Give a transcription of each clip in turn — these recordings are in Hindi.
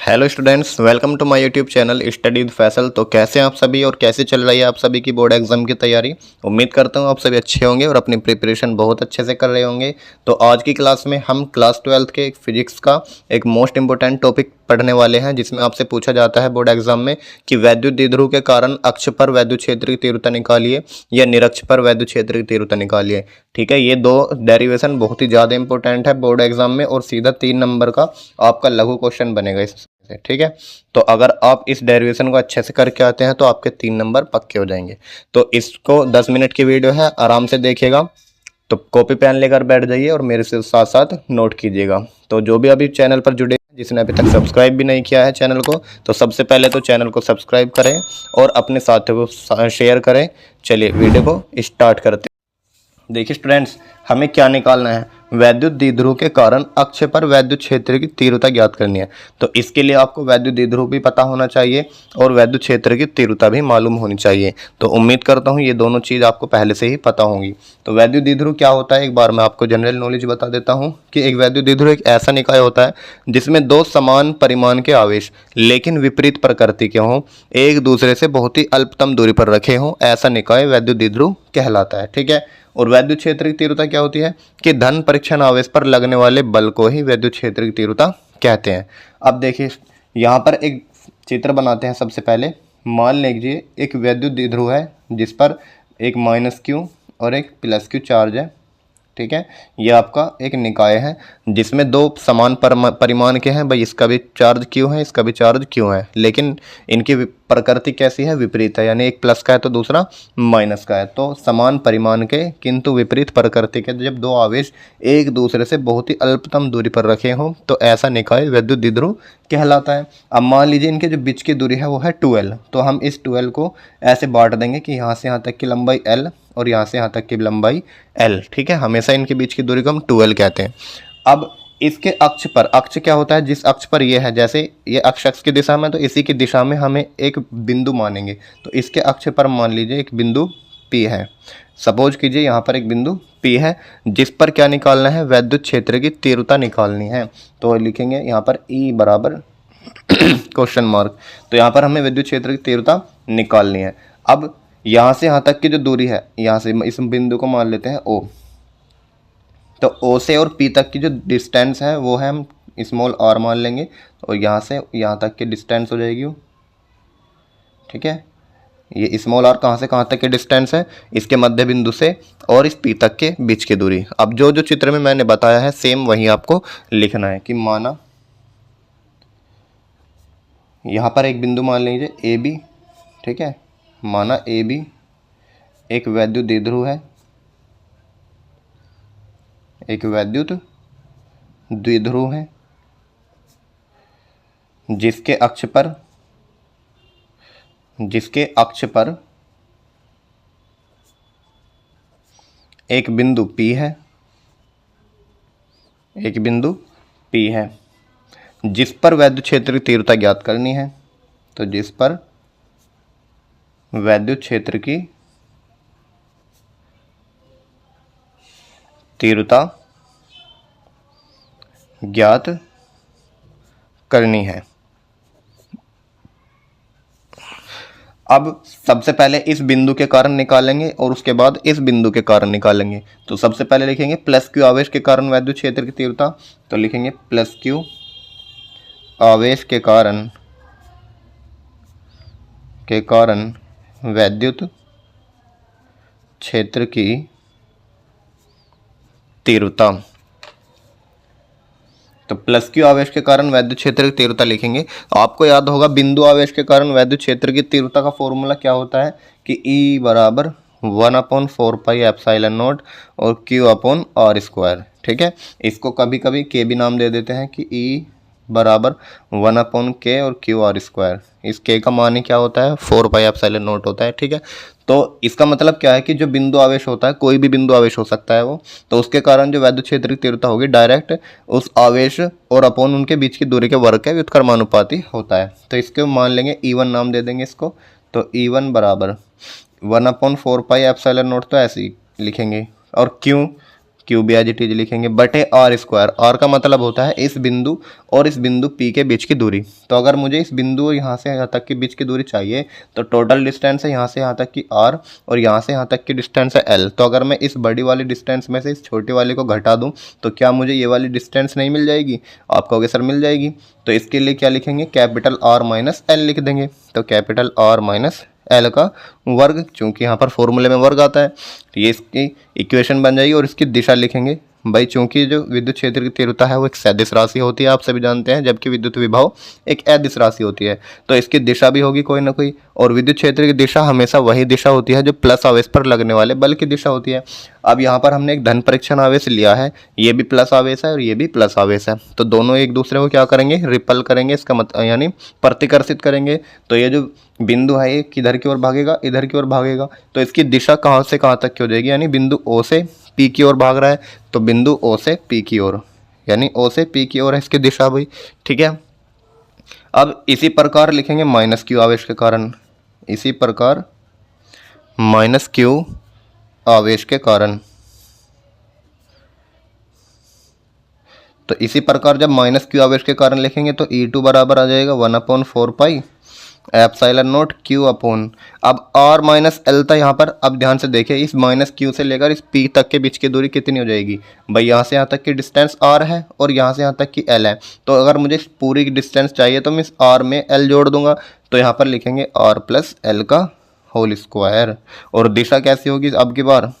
Hello students, welcome to my YouTube channel study with Faisal. तो कैसे हैं आप सभी और कैसे चल रही है आप सभी की बोर्ड एग्जाम की तैयारी। उम्मीद करता हूं आप सभी अच्छे होंगे और अपनी प्रिपरेशन बहुत अच्छे से कर रहे होंगे। तो आज की क्लास में हम क्लास 12th के फिजिक्स का एक मोस्ट इंपॉर्टेंट टॉपिक पढ़ने वाले हैं, जिसमें आपसे पूछा जाता है बोर्ड एग्जाम में कि वैद्युत द्विध्रुव के कारण अक्ष पर वैद्युत क्षेत्र की तीव्रता निकालिए या निरक्ष पर वैद्युत क्षेत्र की तीव्रता निकालिए। ठीक है, ये दो डेरिवेशन बहुत ही ज़्यादा इंपॉर्टेंट है बोर्ड एग्जाम में और सीधा 3 नंबर का आपका लघु क्वेश्चन बनेगा इससे। ठीक है, तो अगर आप इस डेरिवेशन को अच्छे से करके आते हैं तो आपके 3 नंबर पक्के हो जाएंगे। तो इसको 10 मिनट की वीडियो है, आराम से देखिएगा। तो कॉपी पेन लेकर बैठ जाइए और मेरे से साथ साथ नोट कीजिएगा। तो जो भी अभी चैनल पर जुड़े हैं, जिसने अभी तक सब्सक्राइब भी नहीं किया है चैनल को, तो सबसे पहले तो चैनल को सब्सक्राइब करें और अपने साथियों को शेयर करें। चलिए वीडियो को स्टार्ट करते हैं। देखिए स्टूडेंट्स, हमें क्या निकालना है, वैद्युत द्विध्रुव के कारण अक्ष पर वैद्युत क्षेत्र की तीव्रता ज्ञात करनी है। तो इसके लिए आपको वैद्युत द्विध्रुव भी पता होना चाहिए और वैद्युत क्षेत्र की तीव्रता भी मालूम होनी चाहिए। तो उम्मीद करता हूँ ये दोनों चीज़ आपको पहले से ही पता होंगी। तो वैद्युत द्विध्रुव क्या होता है, एक बार मैं आपको जनरल नॉलेज बता देता हूँ कि एक वैद्युत द्विध्रुव एक ऐसा निकाय होता है जिसमें दो समान परिमाण के आवेश लेकिन विपरीत प्रकृति के हों, एक दूसरे से बहुत ही अल्पतम दूरी पर रखे हों, ऐसा निकाय वैद्युत द्विध्रुव कहलाता है। ठीक है, और वैद्युत क्षेत्र की तीव्रता क्या होती है कि धन परीक्षण आवेश पर लगने वाले बल को ही वैद्युत क्षेत्र की तीव्रता कहते हैं। अब देखिए यहाँ पर एक चित्र बनाते हैं। सबसे पहले मान लीजिए एक वैद्युत द्विध्रुव है जिस पर एक -q और एक +q चार्ज है। ठीक है, ये आपका एक निकाय है जिसमें दो समान परिमाण के हैं। भाई इसका भी चार्ज क्यों है, इसका भी चार्ज क्यों है, लेकिन इनकी प्रकृति कैसी है, विपरीत है। यानी एक प्लस का है तो दूसरा माइनस का है। तो समान परिमाण के किंतु विपरीत प्रकृति के जब दो आवेश एक दूसरे से बहुत ही अल्पतम दूरी पर रखे हों तो ऐसा निकाय वैद्युत द्विध्रुव कहलाता है। अब मान लीजिए इनके जो बीच की दूरी है वो है 2l। तो हम इस 2l को ऐसे बांट देंगे कि यहाँ से यहाँ तक की लंबाई l और यहाँ से यहाँ तक की लंबाई l। ठीक है, हमेशा इनके बीच की दूरी को हम 2l कहते हैं। अब इसके अक्ष पर, अक्ष क्या होता है, जिस अक्ष पर ये है, जैसे ये अक्ष की दिशा में, तो इसी की दिशा में हमें एक बिंदु मानेंगे। तो इसके अक्ष पर मान लीजिए एक बिंदु P है। सपोज कीजिए यहाँ पर एक बिंदु P है जिस पर क्या निकालना है, वैद्युत क्षेत्र की तीव्रता निकालनी है। तो लिखेंगे यहाँ पर E बराबर क्वेश्चन मार्क। तो यहाँ पर हमें विद्युत क्षेत्र की तीव्रता निकालनी है। अब यहाँ से यहाँ तक की जो दूरी है, यहाँ से इस बिंदु को मान लेते हैं O। तो O से और P तक की जो डिस्टेंस है वो है हम स्मॉल r मान लेंगे। और यहाँ से यहाँ तक की डिस्टेंस हो जाएगी वो। ठीक है, ये स्मॉल r कहाँ से कहाँ तक की डिस्टेंस है, इसके मध्य बिंदु से और इस P तक के बीच की दूरी। अब जो जो चित्र में मैंने बताया है सेम वही आपको लिखना है कि माना यहाँ पर एक बिंदु मान लीजिए AB। ठीक है, माना AB एक वैद्युत द्विध्रुव है, एक वैद्युत द्विध्रुव है जिसके अक्ष पर एक बिंदु P है, एक बिंदु P है जिस पर वैद्युत क्षेत्र की तीव्रता ज्ञात करनी है। तो जिस पर वैद्युत क्षेत्र की तीव्रता ज्ञात करनी है। अब सबसे पहले इस बिंदु के कारण निकालेंगे और उसके बाद इस बिंदु के कारण निकालेंगे। तो सबसे पहले लिखेंगे +q आवेश के कारण वैद्युत क्षेत्र की तीव्रता। तो लिखेंगे +q आवेश के कारण वैद्युत क्षेत्र की तीव्रता। तो +q आवेश के कारण वैद्युत क्षेत्र की तीव्रता लिखेंगे। आपको याद होगा बिंदु आवेश के कारण वैद्युत क्षेत्र की तीव्रता का फॉर्मूला क्या होता है कि E बराबर 1/4πε0 और Q/r²। ठीक है, इसको कभी कभी K भी नाम दे देते हैं कि E बराबर 1/k और Q/r²। इस K का मान ही क्या होता है, 4πε0 होता है। ठीक है, तो इसका मतलब क्या है कि जो बिंदु आवेश होता है, कोई भी बिंदु आवेश हो सकता है वो, तो उसके कारण जो वैद्युत क्षेत्र की तीव्रता होगी डायरेक्ट उस आवेश और अपॉन उनके बीच की दूरी के वर्ग के व्युत्क्रमानुपाती होता है। तो इसके मान लेंगे E1 नाम दे देंगे इसको। तो E1 बराबर 1/4πε0 तो ऐसे ही लिखेंगे। और क्यू भी एज इट इज लिखेंगे बटे आर स्क्वायर। आर का मतलब होता है इस बिंदु और इस बिंदु पी के बीच की दूरी। तो अगर मुझे इस बिंदु और यहाँ से यहाँ तक के बीच की दूरी चाहिए तो टोटल डिस्टेंस है यहाँ से यहाँ तक की आर और यहाँ से यहाँ तक की डिस्टेंस है एल। तो अगर मैं इस बड़ी वाली डिस्टेंस में से इस छोटी वाली को घटा दूँ तो क्या मुझे ये वाली डिस्टेंस नहीं मिल जाएगी? आप कहोगे सर मिल जाएगी। तो इसके लिए क्या लिखेंगे? कैपिटल आर माइनस एल लिख देंगे। तो कैपिटल आर माइनस एल का वर्ग, चूंकि यहाँ पर फॉर्मूले में वर्ग आता है तो ये इसकी इक्वेशन बन जाएगी। और इसकी दिशा लिखेंगे भाई, चूंकि जो विद्युत क्षेत्र की तीव्रता है वो एक सदिश राशि होती है, आप सभी जानते हैं, जबकि विद्युत विभव एक अदिश राशि होती है। तो इसकी दिशा भी होगी कोई ना कोई, और विद्युत क्षेत्र की दिशा हमेशा वही दिशा होती है जो प्लस आवेश पर लगने वाले बल की दिशा होती है। अब यहाँ पर हमने एक धन परीक्षण आवेश लिया है, ये भी प्लस आवेश है और ये भी प्लस आवेश है, तो दोनों एक दूसरे को क्या करेंगे? रिपल करेंगे, इसका मतलब यानी प्रतिकर्षित करेंगे। तो ये जो बिंदु है ये किधर की ओर भागेगा? इधर की ओर भागेगा। तो इसकी दिशा कहाँ से कहाँ तक की हो जाएगी? यानी बिंदु ओ से पी की ओर भाग रहा है तो बिंदु ओ से पी की ओर, यानी ओ से पी की ओर है इसकी दिशा भाई। ठीक है, अब इसी प्रकार लिखेंगे माइनस क्यू आवेश के कारण, इसी प्रकार माइनस क्यू आवेश के कारण। तो इसी प्रकार जब माइनस क्यू आवेश के कारण लिखेंगे तो E2 बराबर आ जाएगा 1/4 pi epsilon naught Q upon, अब आर माइनस एल था यहाँ पर। अब ध्यान से देखिए, इस माइनस क्यू से लेकर इस पी तक के बीच की दूरी कितनी हो जाएगी भाई? यहाँ से यहाँ तक की डिस्टेंस आर है और यहाँ से यहाँ तक की एल है। तो अगर मुझे इस पूरी डिस्टेंस चाहिए तो मैं इस आर में एल जोड़ दूंगा। तो यहाँ पर लिखेंगे आर प्लस एल का होल स्क्वायर। और दिशा कैसी होगी अब की बार?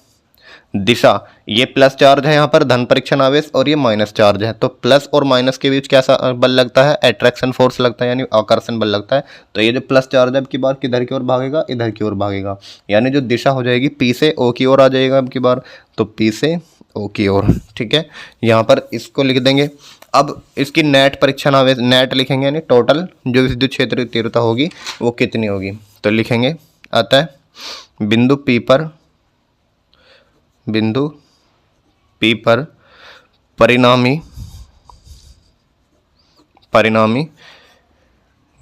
दिशा, ये प्लस चार्ज है यहाँ पर धन परीक्षण आवेश और ये माइनस चार्ज है, तो प्लस और माइनस के बीच कैसा बल लगता है? अट्रैक्शन फोर्स लगता है, यानी आकर्षण बल लगता है। तो ये जो प्लस चार्ज है अब की बार किधर की ओर भागेगा? इधर की ओर भागेगा, यानी जो दिशा हो जाएगी पी से ओ की ओर आ जाएगा अब की बार, तो पी से ओ की ओर। ठीक है, यहाँ पर इसको लिख देंगे। अब इसकी नेट परीक्षण आवेश, नेट लिखेंगे यानी टोटल जो विद्युत क्षेत्र की तीव्रता होगी वो कितनी होगी। तो लिखेंगे अतः बिंदु पी पर परिणामी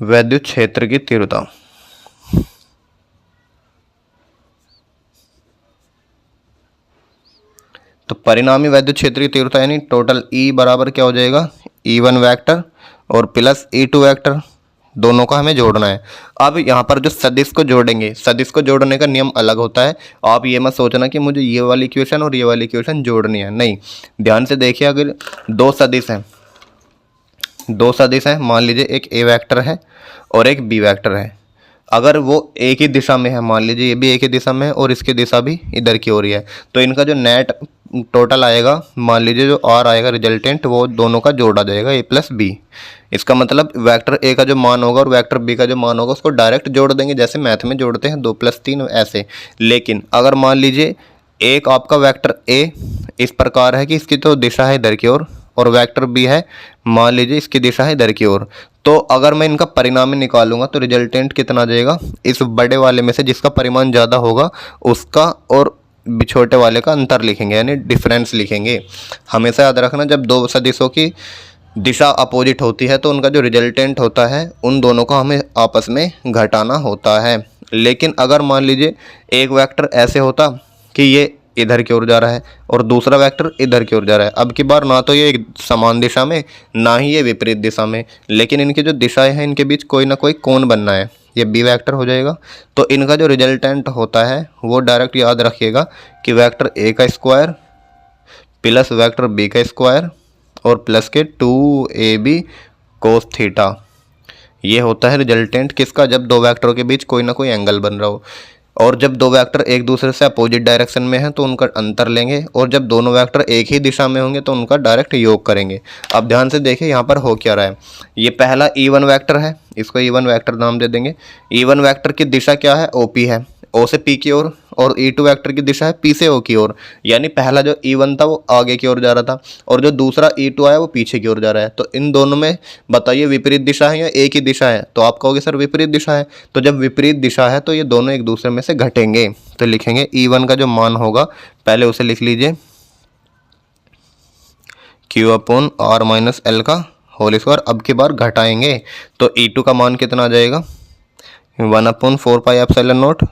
विद्युत क्षेत्र की तीव्रता तो परिणामी विद्युत क्षेत्र की तीव्रता यानी टोटल E बराबर क्या हो जाएगा? E1 वेक्टर और प्लस E2 वेक्टर, दोनों का हमें जोड़ना है। अब यहाँ पर जो सदिश को जोड़ेंगे, सदिश को जोड़ने का नियम अलग होता है। आप ये मत सोचना कि मुझे ये वाली इक्वेशन और ये वाली इक्वेशन जोड़नी है, नहीं। ध्यान से देखिए, अगर दो सदिश हैं, मान लीजिए एक ए वेक्टर है और एक बी वेक्टर है, अगर वो एक ही दिशा में है, मान लीजिए ये भी एक ही दिशा में है और इसकी दिशा भी इधर की हो रही है, तो इनका जो नेट टोटल आएगा, मान लीजिए जो आर आएगा रिजल्टेंट, वो दोनों का जोड़ा जाएगा ए प्लस बी। इसका मतलब वेक्टर ए का जो मान होगा और वेक्टर बी का जो मान होगा उसको डायरेक्ट जोड़ देंगे, जैसे मैथ में जोड़ते हैं 2 + 3 ऐसे। लेकिन अगर मान लीजिए एक आपका वेक्टर ए इस प्रकार है कि इसकी तो दिशा है इधर की ओर और वेक्टर बी है, मान लीजिए इसकी दिशा है इधर की ओर, तो अगर मैं इनका परिणामी निकालूंगा तो रिजल्टेंट कितना आ जाएगा? इस बड़े वाले में से जिसका परिमाण ज़्यादा होगा उसका और छोटे वाले का अंतर लिखेंगे, यानी डिफरेंस लिखेंगे। हमेशा याद रखना, जब दो सदिशों की दिशा अपोजिट होती है तो उनका जो रिजल्टेंट होता है उन दोनों को हमें आपस में घटाना होता है। लेकिन अगर मान लीजिए एक वेक्टर ऐसे होता कि ये इधर की ओर जा रहा है और दूसरा वेक्टर इधर की ओर जा रहा है, अब की बार ना तो ये एक समान दिशा में ना ही ये विपरीत दिशा में, लेकिन इनकी जो दिशाएं हैं इनके बीच कोई ना कोई कोण बनना है, ये बी वेक्टर हो जाएगा। तो इनका जो रिजल्टेंट होता है वो डायरेक्ट याद रखिएगा कि वेक्टर ए का स्क्वायर प्लस वेक्टर बी का स्क्वायर और प्लस के 2ab cos थीटा, ये होता है रिजल्टेंट किसका? जब दो वेक्टरों के बीच कोई ना कोई एंगल बन रहा हो। और जब दो वेक्टर एक दूसरे से अपोजिट डायरेक्शन में हैं तो उनका अंतर लेंगे, और जब दोनों वेक्टर एक ही दिशा में होंगे तो उनका डायरेक्ट योग करेंगे। अब ध्यान से देखिए यहाँ पर हो क्या रहा है, ये पहला E1 वेक्टर है, इसको E1 वेक्टर नाम दे देंगे। E1 वेक्टर की दिशा क्या है? OP है, O से P की ओर, और E2 वेक्टर की दिशा है P से O की ओर, यानी पहला जो E1 था वो आगे की ओर जा रहा था और जो दूसरा E2 आया वो पीछे की ओर जा रहा है। तो इन दोनों में बताइए विपरीत दिशा है या एक ही दिशा है? तो आप कहोगे सर विपरीत दिशा है। तो जब विपरीत दिशा है तो ये दोनों एक दूसरे में से घटेंगे। तो लिखेंगे E1 का जो मान होगा पहले उसे लिख लीजिए Q/R - L का होल स्क्वायर। अब की बार घटाएंगे तो E2 का मान कितना आ जाएगा? 1/4 पाई एप्सिलॉन नॉट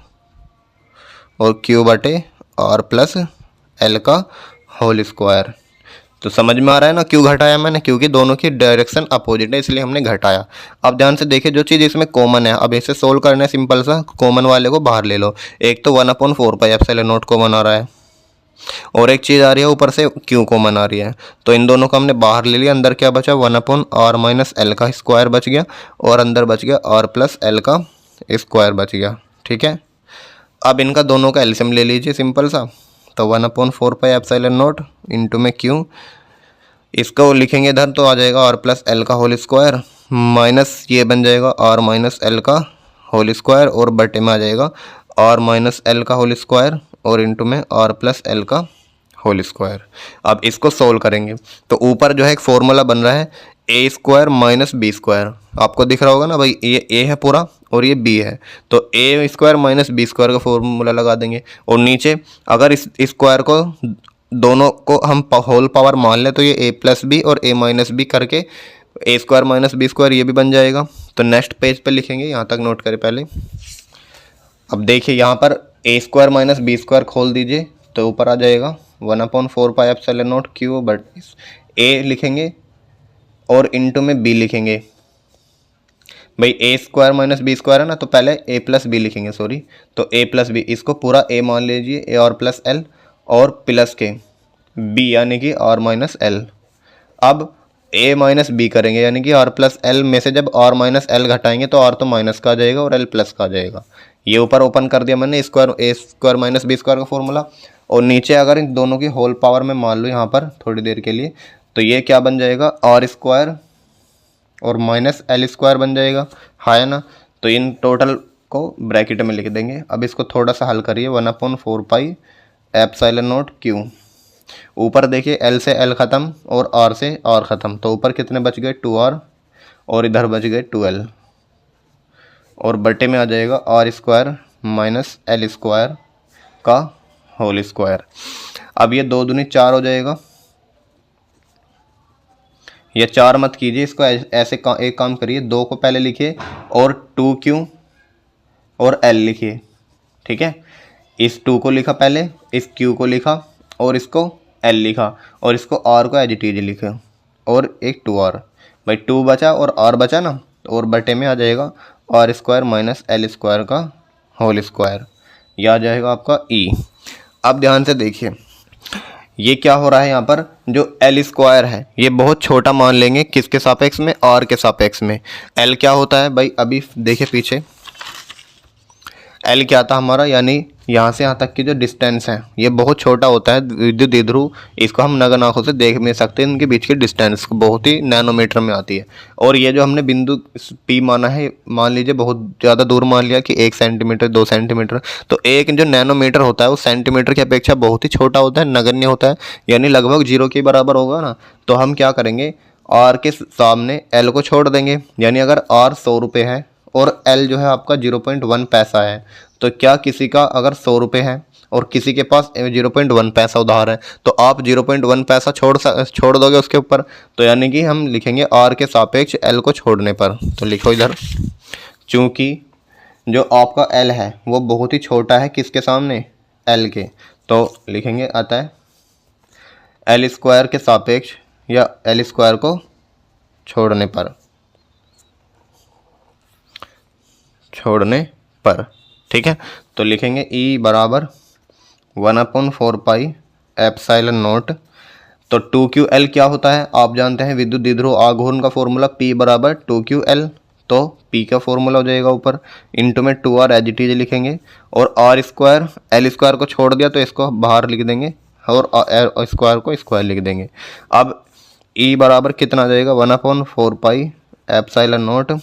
और Q/R + L का होल स्क्वायर। तो समझ में आ रहा है ना क्यों घटाया मैंने, क्योंकि दोनों की डायरेक्शन अपोजिट है इसलिए हमने घटाया। अब ध्यान से देखिए जो चीज़ इसमें कॉमन है, अब इसे सोल्व करना है सिंपल सा, कॉमन वाले को बाहर ले लो। एक तो 1/4πε0 कॉमन आ रहा है और एक चीज़ आ रही है ऊपर से क्यू कॉमन आ रही है, तो इन दोनों को हमने बाहर ले लिया। अंदर क्या बचा, 1/r-l का स्क्वायर बच गया और अंदर बच गया r+l का स्क्वायर बच गया। ठीक है, अब इनका दोनों का एलसीएम ले लीजिए सिंपल सा, तो 1/4πε0 इंटू में क्यू, इसको लिखेंगे इधर तो आ जाएगा r+l का होल स्क्वायर माइनस ये बन जाएगा r-l का होल स्क्वायर और बटे में आ जाएगा r-l का होल स्क्वायर और इंटू में r+l का होल स्क्वायर। अब इसको सोल्व करेंगे तो ऊपर जो है एक फॉर्मूला बन रहा है a² - b², आपको दिख रहा होगा ना भाई, ये a है पूरा और ये b है, तो a² - b² का फॉर्मूला लगा देंगे। और नीचे अगर इस स्क्वायर को दोनों को हम होल पावर मान लें तो ये a+b और a-b करके a² - b² ये भी बन जाएगा। तो नेक्स्ट पेज पे लिखेंगे, यहाँ तक नोट करें पहले। अब देखिए यहाँ पर a² - b² खोल दीजिए तो ऊपर आ जाएगा 1/4πε0 क्यू, बट a लिखेंगे और इंटू में b लिखेंगे। भाई a² - b² है ना, तो पहले a+b लिखेंगे, सॉरी, तो a+b, इसको पूरा a मान लीजिए, a+l और प्लस के b यानी कि r-l। अब a - b करेंगे यानी कि r+l में से जब r-l घटाएंगे तो r तो माइनस का आ जाएगा और l प्लस का आ जाएगा। ये ऊपर ओपन कर दिया मैंने a² - b² का फॉर्मूला, और नीचे अगर इन दोनों की होल पावर में मान लो यहाँ पर थोड़ी देर के लिए, तो ये क्या बन जाएगा, r² और -l² बन जाएगा, है ना। तो इन टोटल को ब्रैकेट में लिख देंगे। अब इसको थोड़ा सा हल करिए, 1/4πε0 क्यू, ऊपर देखिए l से l ख़त्म और r से r ख़त्म, तो ऊपर कितने बच गए, 2r और इधर बच गए 2l और बटे में आ जाएगा r² - l² का होल स्क्वायर। अब ये 2 दूनी 4 हो जाएगा, ये 4 मत कीजिए, इसको ऐसे एक काम करिए, 2 को पहले लिखिए और 2q और l लिखिए। ठीक है, इस 2 को लिखा पहले, इस q को लिखा और इसको l लिखा और इसको r को एज इट इज लिखा और एक 2r, भाई 2 बचा और r बचा ना, और बटे में आ जाएगा r² - l² का होल स्क्वायर, यह आ जाएगा आपका e। अब ध्यान से देखिए ये क्या हो रहा है, यहाँ पर जो l² है ये बहुत छोटा मान लेंगे, किसके सापेक्ष में, r के सापेक्ष में। l क्या होता है भाई, अभी देखिए पीछे l क्या था हमारा, यानी यहाँ से यहाँ तक की जो डिस्टेंस है ये बहुत छोटा होता है, विद्युत द्विध्रुव, इसको हम नगर आंखों से देख नहीं सकते, इनके बीच की डिस्टेंस बहुत ही नैनोमीटर में आती है। और ये जो हमने बिंदु P माना है, मान लीजिए बहुत ज़्यादा दूर मान लिया कि 1 सेंटीमीटर 2 सेंटीमीटर, तो एक जो नैनोमीटर होता है वो सेंटीमीटर की अपेक्षा बहुत ही छोटा होता है, नगण्य होता है, यानी लगभग 0 के बराबर होगा ना। तो हम क्या करेंगे, r के सामने l को छोड़ देंगे, यानी अगर r 100 रुपये है और l जो है आपका 0.1 पैसा है, तो क्या किसी का अगर 100 रुपये है और किसी के पास 0.1 पैसा उधार है, तो आप 0.1 पैसा छोड़ दोगे उसके ऊपर, तो यानी कि हम लिखेंगे r के सापेक्ष l को छोड़ने पर। तो लिखो इधर, चूँकि जो आपका l है वो बहुत ही छोटा है किसके सामने, l के, तो लिखेंगे अतः l² के सापेक्ष या l² को छोड़ने पर, ठीक है। तो लिखेंगे E बराबर 1/4πε0, तो 2ql क्या होता है आप जानते हैं, विद्युत द्विध्रुव आघूर्ण का फॉर्मूला P बराबर 2ql, तो P का फॉर्मूला हो जाएगा ऊपर, इंटू में 2r एज इट इज लिखेंगे और r² l² को छोड़ दिया तो इसको बाहर लिख देंगे और स्क्वायर को स्क्वायर लिख देंगे। अब E बराबर कितना आ जाएगा, 1/4πε0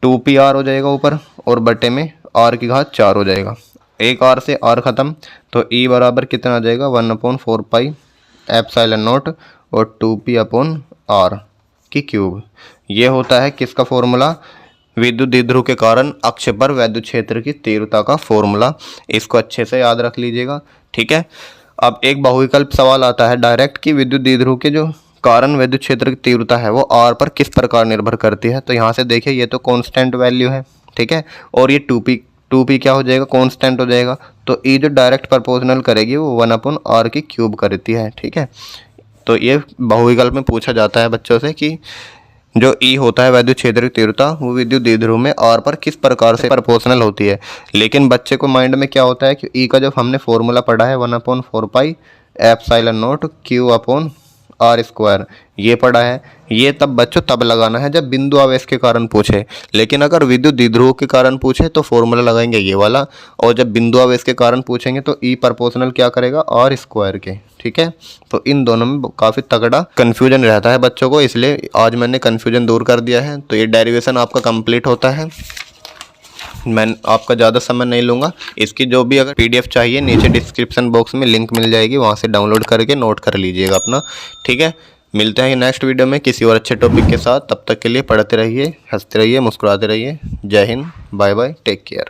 2pr हो जाएगा ऊपर और बटे में r की घात 4 हो जाएगा, एक r से r ख़त्म, तो E बराबर कितना आ जाएगा, 1/4πε0 और 2p/r की क्यूब। ये होता है किसका फॉर्मूला, विद्युत द्विध्रुव के कारण अक्ष पर वैद्युत क्षेत्र की तीव्रता का फॉर्मूला। इसको अच्छे से याद रख लीजिएगा, ठीक है। अब एक बहुविकल्प सवाल आता है डायरेक्ट कि विद्युत द्विध्रुव के जो कारण विद्युत क्षेत्र की तीव्रता है वो r पर किस प्रकार निर्भर करती है। तो यहाँ से देखिए ये तो कांस्टेंट वैल्यू है, ठीक है, और ये 2p क्या हो जाएगा, कांस्टेंट हो जाएगा, तो ई जो डायरेक्ट प्रोपोर्शनल करेगी वो 1/r की क्यूब करती है। ठीक है, तो ये बहुविकल्प में पूछा जाता है बच्चों से कि जो ई होता है वैद्युत क्षेत्र की तीव्रता वो विद्युत द्विध्रुव में आर पर किस प्रकार से प्रोपोर्शनल होती है। लेकिन बच्चे को माइंड में क्या होता है कि ई का जब हमने फॉर्मूला पढ़ा है 1/4 pi epsilon naught Q upon R square, ये पढ़ा है। ये तब बच्चों तब लगाना है जब बिंदु आवेश के कारण पूछे। लेकिन अगर विद्युत द्विध्रुव के कारण पूछे तो फॉर्मूला लगाएंगे ये वाला, और जब बिंदु आवेश के कारण पूछेंगे तो ई प्रोपोर्शनल क्या करेगा, आर स्क्वायर के। ठीक है, तो इन दोनों में काफ़ी तगड़ा कन्फ्यूजन रहता है बच्चों को, इसलिए आज मैंने कन्फ्यूजन दूर कर दिया है। तो ये डेरिवेशन आपका कंप्लीट होता है। मैं आपका ज़्यादा समय नहीं लूँगा। इसकी जो भी अगर पीडीएफ चाहिए नीचे डिस्क्रिप्शन बॉक्स में लिंक मिल जाएगी, वहाँ से डाउनलोड करके नोट कर लीजिएगा अपना। ठीक है, मिलते हैं नेक्स्ट वीडियो में किसी और अच्छे टॉपिक के साथ। तब तक के लिए पढ़ते रहिए, हंसते रहिए, मुस्कुराते रहिए। जय हिंद, बाय बाय, टेक केयर।